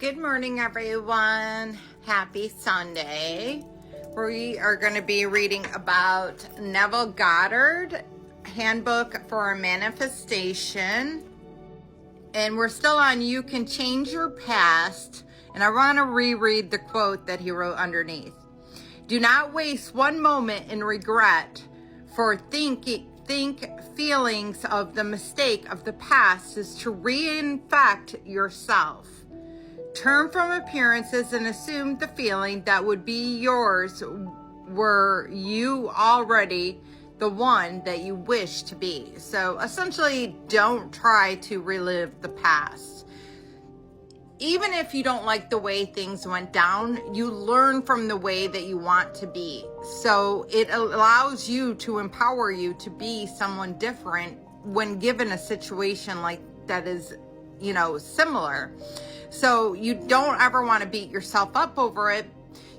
Good morning, everyone. Happy Sunday. We are going to be reading about Neville Goddard, Handbook for Manifestation. And we're still on You Can Change Your Past. And I want to reread the quote that he wrote underneath. Do not waste one moment in regret, for think feelings of the mistake of the past is to reinfect yourself. Turn from appearances and assume the feeling that would be yours were you already the one that you wish to be. So essentially, don't try to relive the past. Even if you don't like the way things went down, you learn from the way that you want to be. So it allows you to empower you to be someone different when given a situation like that is, similar. So you don't ever want to beat yourself up over it.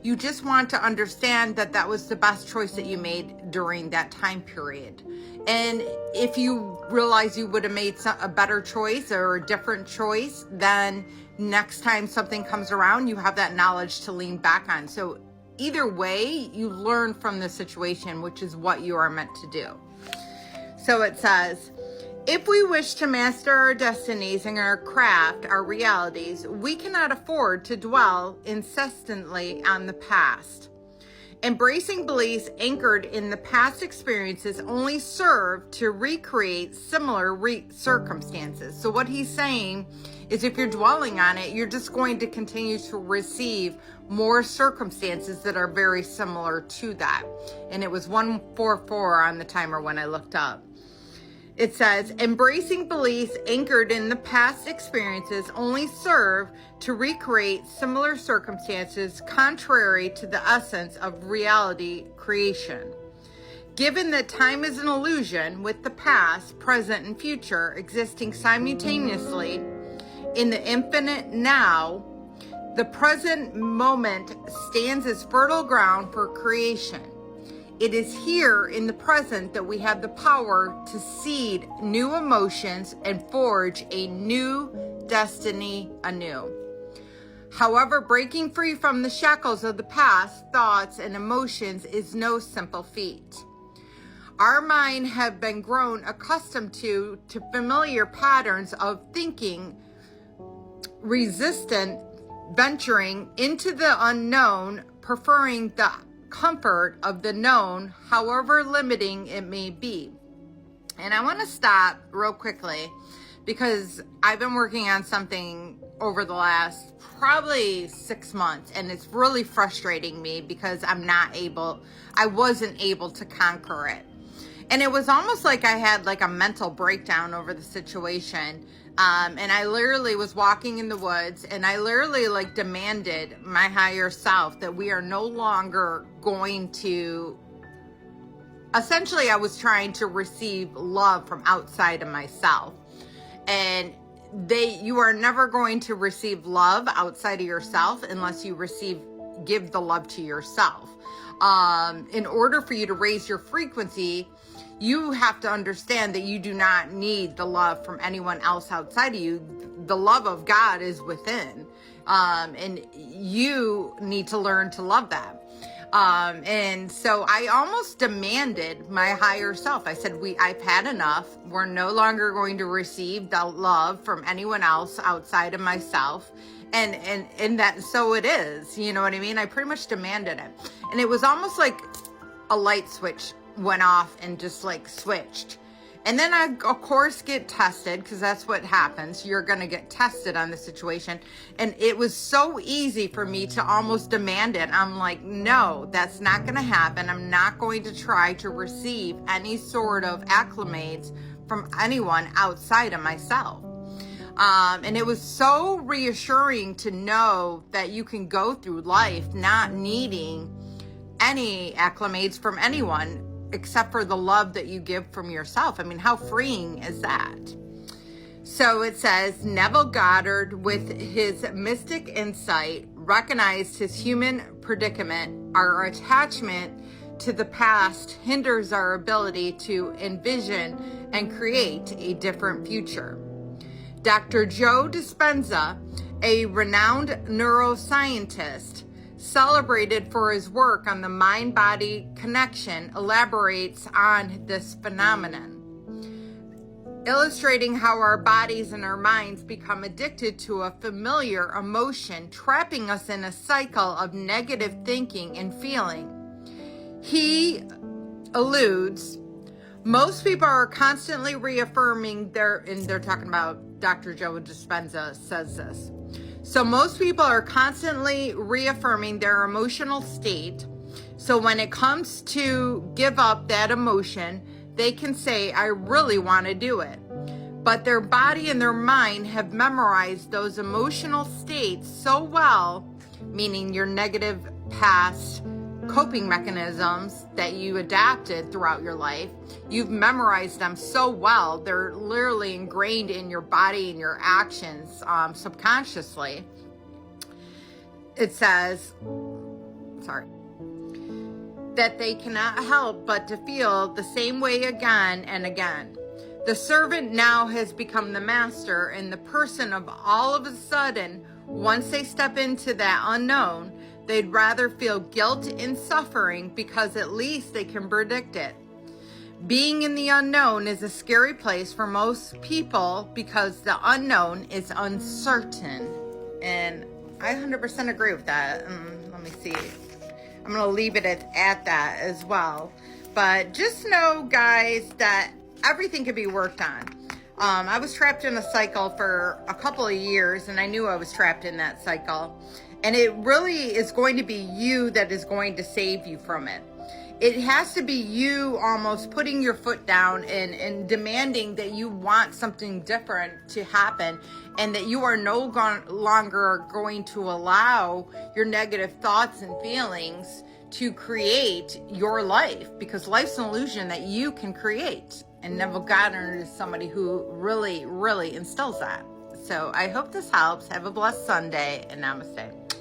You just want to understand that that was the best choice that you made during that time period. And if you realize you would have made a better choice or a different choice, then next time something comes around, you have that knowledge to lean back on. So either way, you learn from the situation, which is what you are meant to do. So it says, if we wish to master our destinies and our craft, our realities, we cannot afford to dwell incessantly on the past. Embracing beliefs anchored in the past experiences only serve to recreate similar circumstances. So what he's saying is if you're dwelling on it, you're just going to continue to receive more circumstances that are very similar to that. And it was 144 on the timer when I looked up. It says, embracing beliefs anchored in the past experiences only serve to recreate similar circumstances contrary to the essence of reality creation. Given that time is an illusion, with the past, present, and future existing simultaneously in the infinite now, the present moment stands as fertile ground for creation. It is here in the present that we have the power to seed new emotions and forge a new destiny anew. However, breaking free from the shackles of the past, thoughts, and emotions is no simple feat. Our mind have been grown accustomed to familiar patterns of thinking, resistant, venturing into the unknown, preferring the comfort of the known, however limiting it may be. And I want to stop real quickly because I've been working on something over the last probably 6 months, and it's really frustrating me because I wasn't able to conquer it. And it was almost like I had like a mental breakdown over the situation. And I literally was walking in the woods and I literally demanded my higher self that we are no longer going to, essentially I was trying to receive love from outside of myself. And you are never going to receive love outside of yourself unless you give the love to yourself. In order for you to raise your frequency, you have to understand that you do not need the love from anyone else outside of you. The love of God is within. And you need to learn to love that. And so I almost demanded my higher self. I said, I've had enough. We're no longer going to receive the love from anyone else outside of myself. And that, so it is, you know what I mean? I pretty much demanded it. And it was almost like a light switch went off and just switched. And then I, of course, get tested because that's what happens. You're going to get tested on the situation. And it was so easy for me to almost demand it. I'm like, no, that's not going to happen. I'm not going to try to receive any sort of acclimates from anyone outside of myself. And it was so reassuring to know that you can go through life not needing any acclimates from anyone except for the love that you give from yourself. I mean, how freeing is that? So it says, Neville Goddard, with his mystic insight, recognized his human predicament. Our attachment to the past hinders our ability to envision and create a different future. Dr. Joe Dispenza, a renowned neuroscientist, celebrated for his work on the mind-body connection, elaborates on this phenomenon, illustrating how our bodies and our minds become addicted to a familiar emotion, trapping us in a cycle of negative thinking and feeling. He alludes, most people are constantly reaffirming and they're talking about Dr. Joe Dispenza says this. So most people are constantly reaffirming their emotional state. So when it comes to give up that emotion, they can say, I really want to do it. But their body and their mind have memorized those emotional states so well, meaning your negative past coping mechanisms that you adapted throughout your life. You've memorized them so well, they're literally ingrained in your body and your actions subconsciously. It says, that they cannot help but to feel the same way again and again. The servant now has become the master, and the person all of a sudden, once they step into that unknown, they'd rather feel guilt and suffering because at least they can predict it. Being in the unknown is a scary place for most people because the unknown is uncertain. And I 100% agree with that. Let me see. I'm going to leave it at that as well. But just know, guys, that everything can be worked on. I was trapped in a cycle for a couple of years, and I knew I was trapped in that cycle. And it really is going to be you that is going to save you from it. It has to be you almost putting your foot down and demanding that you want something different to happen, and that you are no longer going to allow your negative thoughts and feelings to create your life, because life's an illusion that you can create. And Neville Goddard is somebody who really, really instills that. So I hope this helps. Have a blessed Sunday, and namaste.